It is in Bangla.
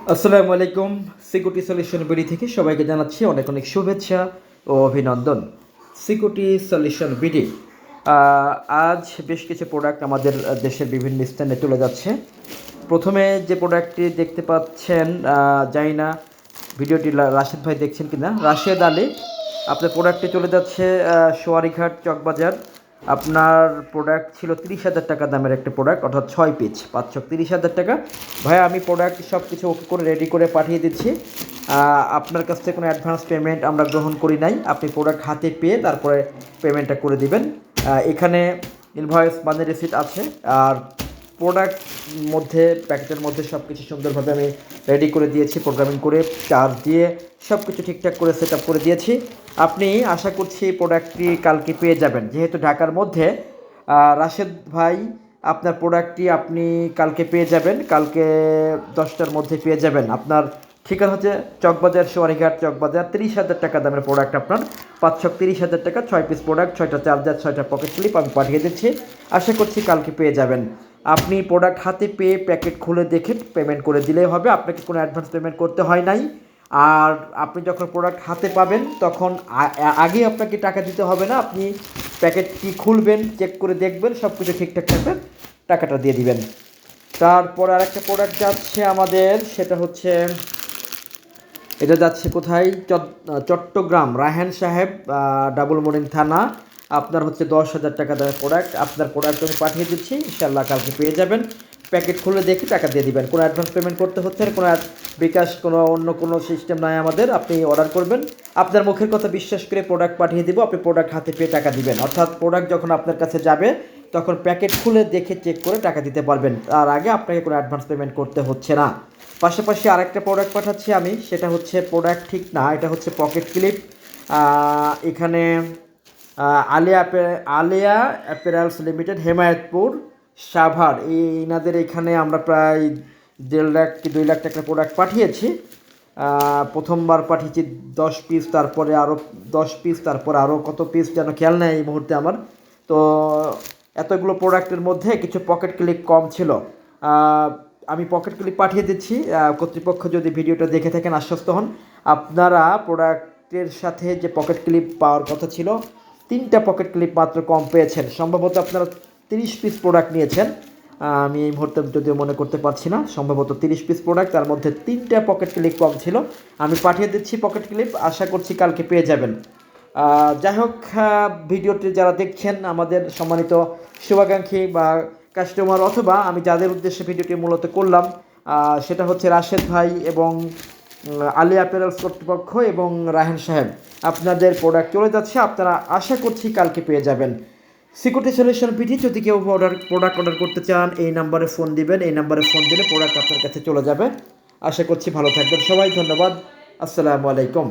আসসালামু আলাইকুম। সিকিউরিটি সলিউশন বিডি থেকে সবাইকে জানাচ্ছি অনেক অনেক শুভেচ্ছা ও অভিনন্দন। সিকিউরিটি সলিউশন বিডি আজ বেশ কিছু প্রোডাক্ট আমাদের দেশের বিভিন্ন স্থানে চলে যাচ্ছে। প্রথমে যে প্রোডাক্টটি দেখতে পাচ্ছেন, জানি না ভিডিওটি রাশেদ ভাই দেখছেন কিনা। রাশেদ আলী, আপনার প্রোডাক্টটি চলে যাচ্ছে সোয়ারিঘাট চকবাজার। আপনার প্রোডাক্ট ছিল 30,000 টাকা দামের একটা প্রোডাক্ট, অর্থাৎ 6 পিস 530,000 টাকা। ভাইয়া আমি প্রোডাক্ট সব কিছু ওকে করে রেডি করে পাঠিয়ে দিচ্ছি। আপনার কাছ থেকে কোনো অ্যাডভান্স পেমেন্ট আমরা গ্রহণ করি নাই। আপনি প্রোডাক্ট হাতে পেয়ে তারপরে পেমেন্টটা করে দিবেন। এখানে ইনভয়েস মানি রিসিট আছে। আর প্রোডাক্ট মধ্যে প্যাকেটের মধ্যে সব কিছু সুন্দরভাবে আমি রেডি করে দিয়েছি, প্রোগ্রামিং করে চার্জ দিয়ে সব কিছু ঠিকঠাক করে সেট আপ করে দিয়েছি। আপনি আশা করছি প্রোডাক্টটি কালকে পেয়ে যাবেন। যেহেতু ঢাকার মধ্যে, রাশেদ ভাই আপনার প্রোডাক্টটি আপনি কালকে পেয়ে যাবেন। কালকে 10টার মধ্যে পেয়ে যাবেন। আপনার ঠিকানা হচ্ছে চকবাজার, সোয়ারিঘাট চকবাজার। 30,000 টাকা দামের প্রোডাক্ট আপনার 530,000 টাকা, 6 পিস প্রোডাক্ট, 6টা চার্জার, 6টা পকেট ক্লিপ আমি পাঠিয়ে দিচ্ছি। আশা করছি কালকে পেয়ে যাবেন। আপনি প্রোডাক্ট হাতে পেয়ে প্যাকেট খুলে দেখে পেমেন্ট করে দিলেই হবে। আপনাকে কোনো অ্যাডভান্স পেমেন্ট করতে হয় নাই। আর আপনি যখন প্রোডাক্ট হাতে পাবেন তখন আগে আপনাকে টাকা দিতে হবে না। আপনি প্যাকেটটি খুলবেন, চেক করে দেখবেন সব কিছু ঠিকঠাক থাকবে, টাকাটা দিয়ে দিবেন। তারপর আরেকটা প্রোডাক্ট যাচ্ছে আমাদের, সেটা হচ্ছে, এটা যাচ্ছে কোথায়, চট্টগ্রাম রায়হান সাহেব, ডাবল মোরিং থানা। আপনার হচ্ছে 10,000 টাকা দামের প্রোডাক্ট। আপনার প্রোডাক্ট আমি পাঠিয়ে দিচ্ছি, ইনশাল্লাহ কালকে পেয়ে যাবেন। প্যাকেট খুলে দেখে টাকা দিয়ে দিবেন। কোনো অ্যাডভান্স পেমেন্ট করতে হচ্ছে না, কোনো বিকাশ, কোনো অন্য কোনো সিস্টেম নাই আমাদের। আপনি অর্ডার করবেন, আপনার মুখের কথা বিশ্বাস করে প্রোডাক্ট পাঠিয়ে দিব, আপনি প্রোডাক্ট হাতে পেয়ে টাকা দিবেন। অর্থাৎ প্রোডাক্ট যখন আপনার কাছে যাবে তখন প্যাকেট খুলে দেখে চেক করে টাকা দিতে পারবেন। তার আগে আপনাকে কোনো অ্যাডভান্স পেমেন্ট করতে হচ্ছে না। পাশাপাশি আরেকটা প্রোডাক্ট পাঠাচ্ছি আমি, সেটা হচ্ছে প্রোডাক্ট ঠিক না, এটা হচ্ছে পকেট ক্লিপ। এখানে আলিয়া অ্যাপেরালস লিমিটেড, হেমায়তপুর, সাভার, এনাদের এখানে আমরা প্রায় 1.5 লাখ কি 2 লাখ টাকার প্রোডাক্ট পাঠিয়েছি। প্রথমবার পাঠিয়েছি 10 পিস, তারপরে আরও 10 পিস, তারপরে আরও কত পিস যেন খেয়াল নেই এই মুহূর্তে আমার। তো এতগুলো প্রোডাক্টের মধ্যে কিছু পকেট ক্লিপ কম ছিল। আমি পকেট ক্লিপ পাঠিয়ে দিচ্ছি। কর্তৃপক্ষ যদি ভিডিওটা দেখে থাকেন আশ্বস্ত হন। আপনারা প্রোডাক্টের সাথে যে পকেট ক্লিপ পাওয়ার কথা ছিল, 3টা পকেট ক্লিপ মাত্র কম পেয়েছেন। সম্ভবত আপনারা 30 পিস প্রোডাক্ট নিয়েছেন। আমি এই মুহূর্তে যদিও মনে করতে পারছি না, সম্ভবত 30 পিস প্রোডাক্ট, তার মধ্যে 3টা পকেট ক্লিপ কম ছিল। আমি পাঠিয়ে দিচ্ছি পকেট ক্লিপ, আশা করছি কালকে পেয়ে যাবেন। যাই হোক, ভিডিওটি যারা দেখছেন আমাদের সম্মানিত শুভাকাঙ্ক্ষী বা কাস্টমার, অথবা আমি যাদের উদ্দেশ্যে ভিডিওটি মূলত করলাম, সেটা হচ্ছে রাশেদ ভাই এবং আলিয়া অ্যাপারেলস কর্তৃপক্ষ এবং রায়হান সাহেব, আপনাদের প্রোডাক্ট চলে যাচ্ছে। আপনারা আশা করছি কালকে পেয়ে যাবেন। সিকিউরিটি সলিউশন পিঠি, যদি কেউ প্রোডাক্ট অর্ডার করতে চান এই নাম্বারে ফোন দিবেন। এই নাম্বারে ফোন দিলে প্রোডাক্ট আপনার কাছে চলে যাবে। আশা করছি ভালো থাকবেন সবাই। ধন্যবাদ। আসসালামু আলাইকুম।